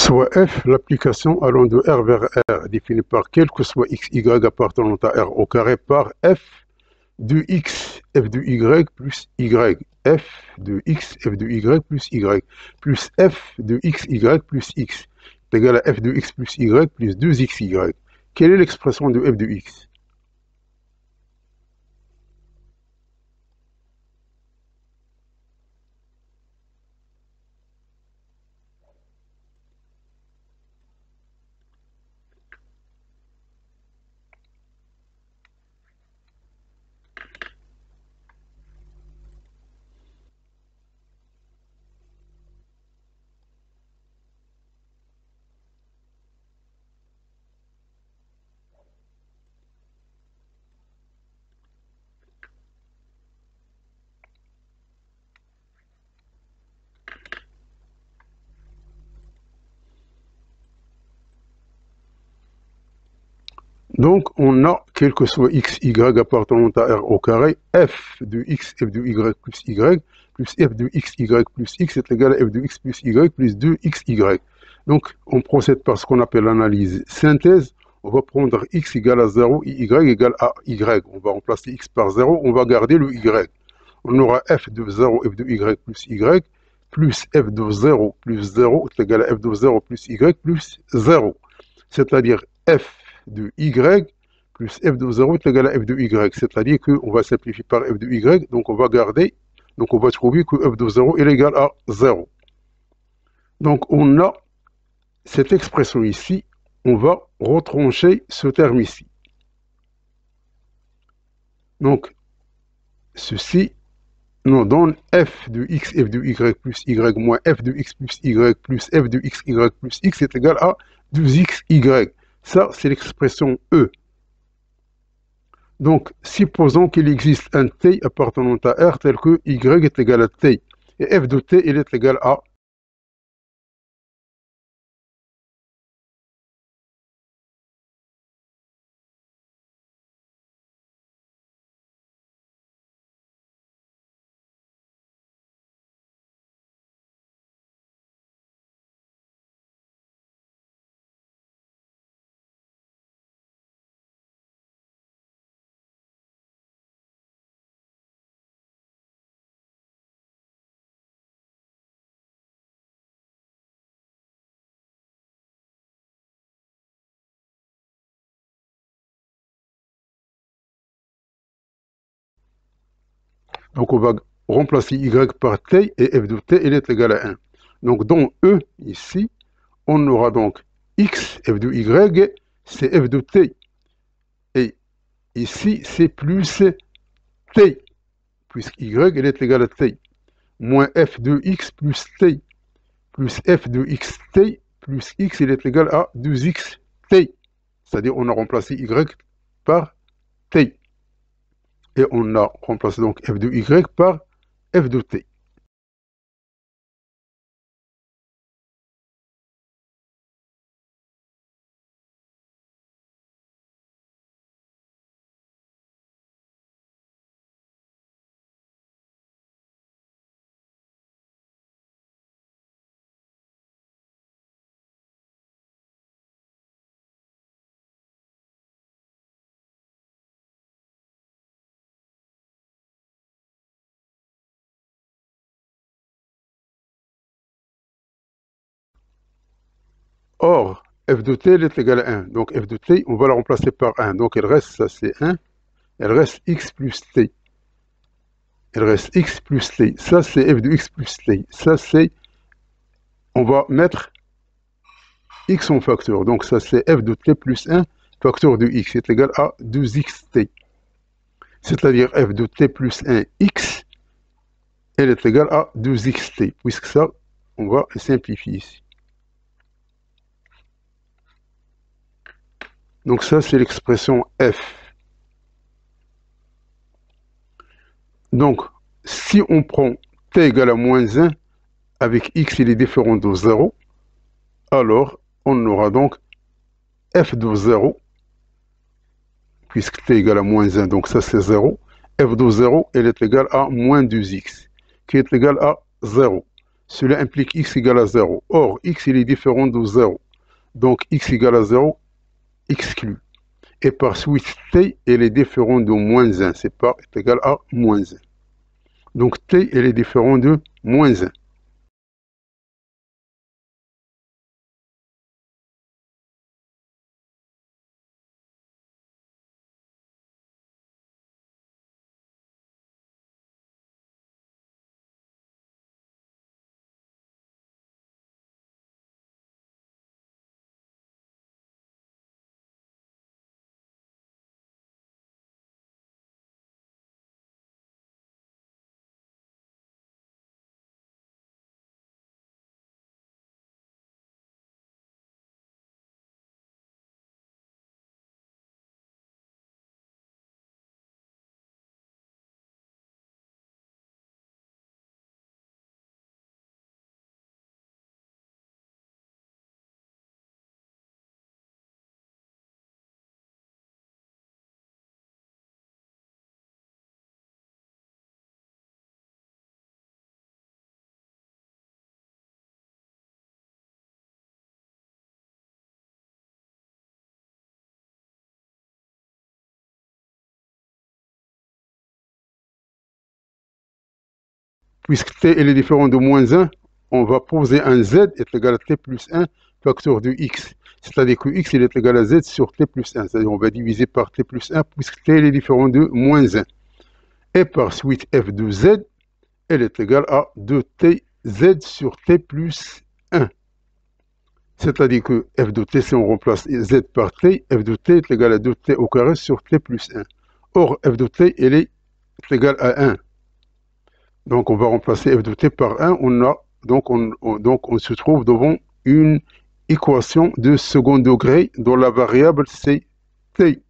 Soit F, l'application allant de R vers R, définie par quel que soit x, y appartenant à R au carré par F de x, F de y plus y, F de x, F de y plus y, plus F de x, y plus x, est égal à F de x plus y plus 2xy. Quelle est l'expression de F de x? Donc, on a, quel que soit x, y appartenant à R au carré, f de x, f de y plus y, plus f de x, y plus x est égal à f de x plus y plus 2xy. Donc, on procède par ce qu'on appelle l'analyse synthèse. On va prendre x égale à 0 et y égale à y. On va remplacer x par 0, on va garder le y. On aura f de 0, f de y plus y, plus f de 0 plus 0 est égal à f de 0 plus y plus 0. C'est-à-dire f de y plus f de 0 est égal à f de y. C'est-à-dire qu'on va simplifier par f de y, donc on va garder, donc on va trouver que f de 0 est égal à 0. Donc on a cette expression ici, on va retrancher ce terme ici. Donc ceci nous donne f de x, f de y plus y moins f de x plus y plus f de x, y plus x est égal à 2xy. Ça, c'est l'expression E. Donc, supposons qu'il existe un t appartenant à R tel que y est égal à t. Et f de t, il est égal à donc on va remplacer y par t et f de t, il est égal à 1. Donc dans E, ici, on aura donc x, f de y, c'est f de t. Et ici, c'est plus t, puisque y, il est égal à t. Moins f de x plus t, plus f de xt, plus x, il est égal à 2xt. C'est-à-dire on a remplacé y par t. Et on a remplacé donc f de y par f de t. Or, f de t est égal à 1. Donc f de t, on va la remplacer par 1. Donc il reste, ça c'est 1. Il reste x plus t. Il reste x plus t. Ça c'est f de x plus t. Ça c'est, on va mettre x en facteur. Donc ça c'est f de t plus 1 facteur de x est égal à 2xt. C'est-à-dire f de t plus 1 x, elle est égale à 2xt. Puisque ça, on va simplifier ici. Donc ça, c'est l'expression f. Donc, si on prend t égale à moins 1, avec x, il est différent de 0, alors on aura donc f de 0, puisque t égale à moins 1, donc ça c'est 0. F de 0, elle est égale à moins 2x, qui est égal à 0. cela implique x égale à 0. Or, x il est différent de 0. Donc, x égale à 0 exclu. Et par suite, t elle est différent de moins 1. C'est pas est égal à moins 1. Donc, t elle est différent de moins 1. Puisque t elle est différent de moins 1, on va poser un z est égal à t plus 1 facteur de x. C'est-à-dire que x il est égal à z sur t plus 1. C'est-à-dire on va diviser par t plus 1 puisque t elle est différent de moins 1. Et par suite f de z, elle est égale à 2tz sur t plus 1. C'est-à-dire que f de t, si on remplace z par t, f de t est égal à 2t au carré sur t plus 1. Or, f de t, elle est égale à 1. Donc, on va remplacer f de t par 1. Donc, on se trouve devant une équation de second degré dont la variable c'est t.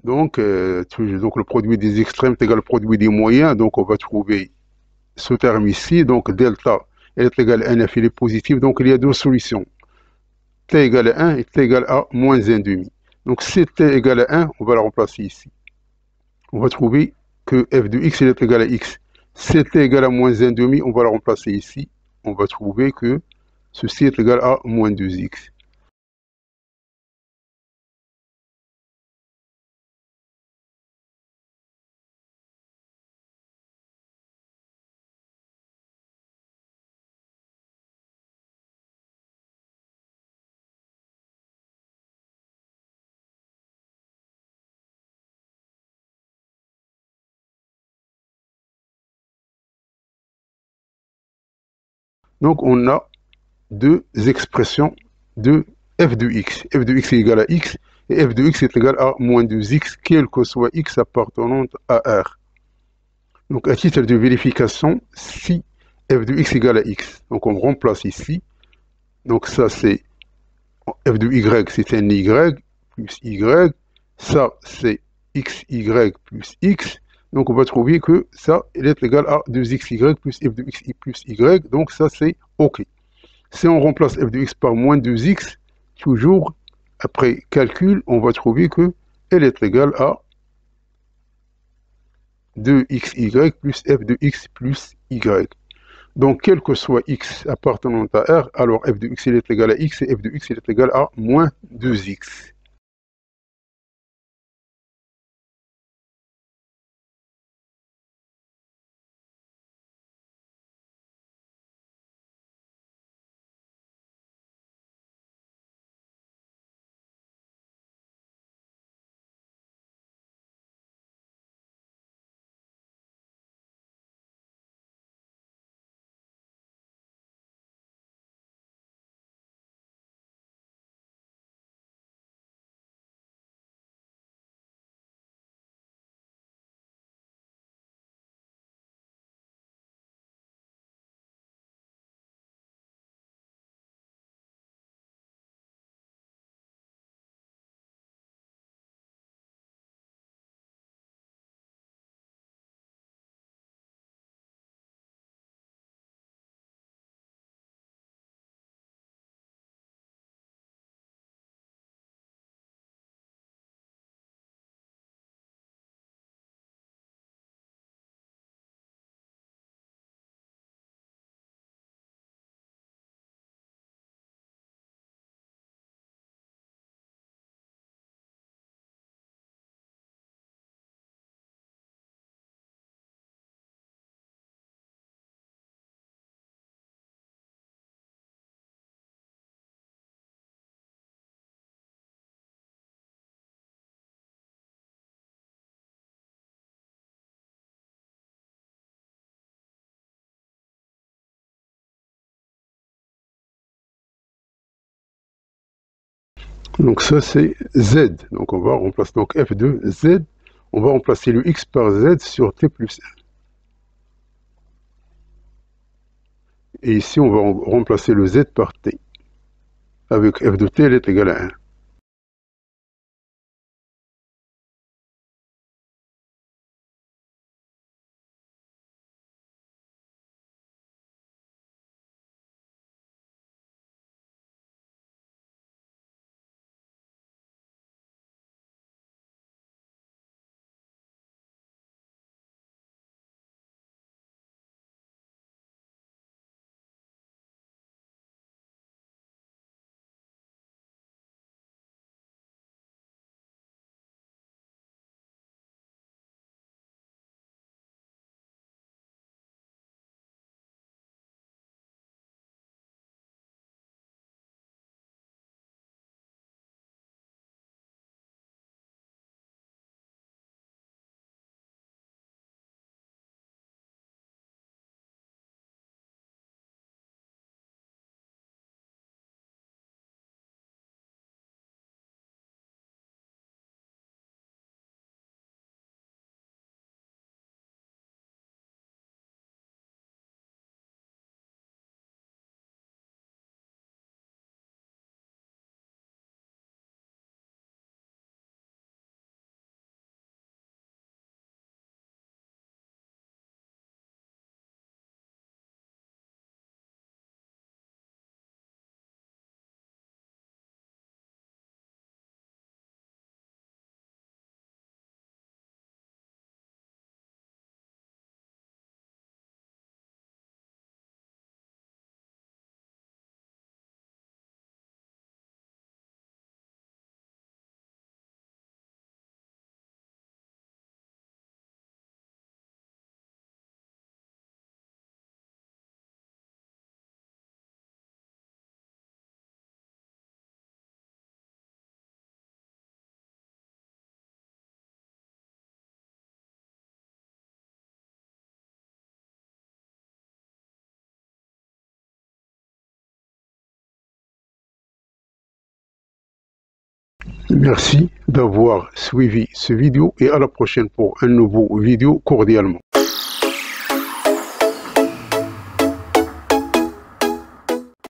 Donc le produit des extrêmes est égal au produit des moyens. Donc, on va trouver ce terme ici. Donc, delta elle est égale à 9, il est positif. Donc, il y a deux solutions. T égale à 1 et t égale à moins 1,5. Donc, si t égale à 1, on va la remplacer ici. On va trouver que f de x il est égal à x. Si t égale à moins 1,5, on va la remplacer ici. On va trouver que ceci est égal à moins 2x. Donc, on a deux expressions de f de x. F de x est égal à x et f de x est égal à moins 2x, quel que soit x appartenant à R. Donc, à titre de vérification, si f de x égale à x, donc on remplace ici. Donc, ça, c'est f de y, c'est un y plus y. Ça, c'est xy plus x. Donc, on va trouver que ça, il est égal à 2xy plus f de x plus y. Donc, ça, c'est OK. Si on remplace f de x par moins 2x, toujours, après calcul, on va trouver que elle est égale à 2xy plus f de x plus y. Donc, quel que soit x appartenant à R, alors f de x il est égal à x et f de x il est égal à moins 2x. Donc ça c'est Z. Donc on va remplacer donc f de Z. On va remplacer le x par Z sur t plus 1. Et ici on va remplacer le Z par t. Avec f de t, elle est égale à 1. Merci d'avoir suivi ce vidéo et à la prochaine pour un nouveau vidéo cordialement.